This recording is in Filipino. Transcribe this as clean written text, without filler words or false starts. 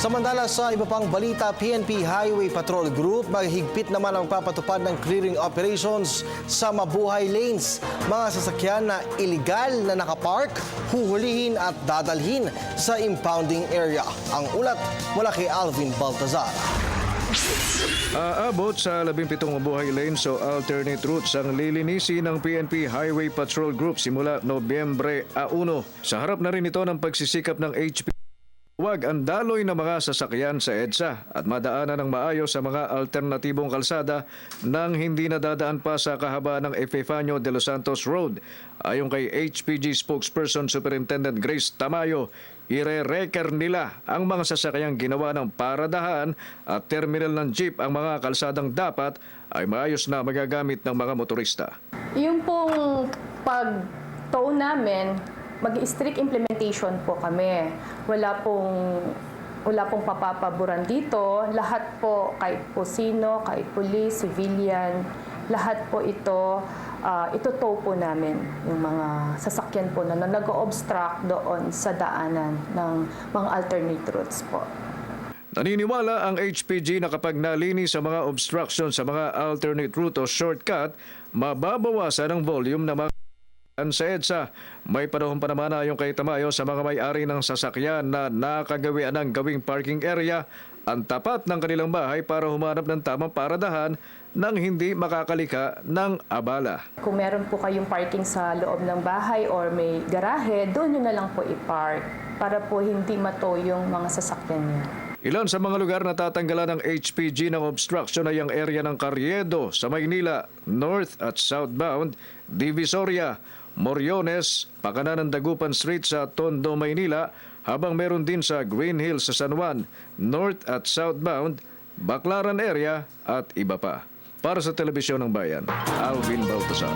Samantala sa iba pang balita, PNP Highway Patrol Group maghigpit naman ang papatupad ng clearing operations sa mabuhay lanes. Mga sasakyan na iligal na nakapark, huhulihin at dadalhin sa impounding area. Ang ulat mula kay Alvin Baltazar. Aabot sa 17 mabuhay lanes o alternate routes ang lilinisin ng PNP Highway Patrol Group simula Nobyembre 1. Sa harap na rin ito ng pagsisikap ng HP. Huwag ang daloy ng mga sasakyan sa EDSA at madaanan ng maayos sa mga alternatibong kalsada nang hindi nadadaan pa sa kahabaan ng Epifanio de los Santos Road. Ayon kay HPG spokesperson Superintendent Grace Tamayo, ire-reker nila ang mga sasakyang ginawa ng paradahan at terminal ng jeep. Ang mga kalsadang dapat ay maayos na magagamit ng mga motorista. Yung pong pag-tow namin, mag-strict implementation po kami. Wala pong papapaboran dito. Lahat po, kahit po sino, kahit police, civilian, lahat po ito-tow po namin. Yung mga sasakyan po na nag-obstruct doon sa daanan ng mga alternate routes po. Naniniwala ang HPG na kapag nalinis sa mga obstruction sa mga alternate route o shortcut, mababawasan ang volume ng mga sa EDSA. May panahon pa naman ayon kay Tamayo sa mga may-ari ng sasakyan na nakagawian ng gawing parking area ang tapat ng kanilang bahay para humanap ng tamang paradahan nang hindi makakalika ng abala. Kung meron po kayong parking sa loob ng bahay or may garahe, doon nyo na lang po i-park para po hindi mato yung mga sasakyan nyo. Ilan sa mga lugar na tatanggalan ng HPG ng obstruction ay ang area ng Carriedo sa Maynila, North at Southbound, Divisoria, Moriones, Pakanan ng Dagupan Street sa Tondo, Maynila, habang meron din sa Green Hills sa San Juan, North at Southbound, Baclaran area at iba pa. Para sa Telebisyon ng Bayan, Alvin Baltazar.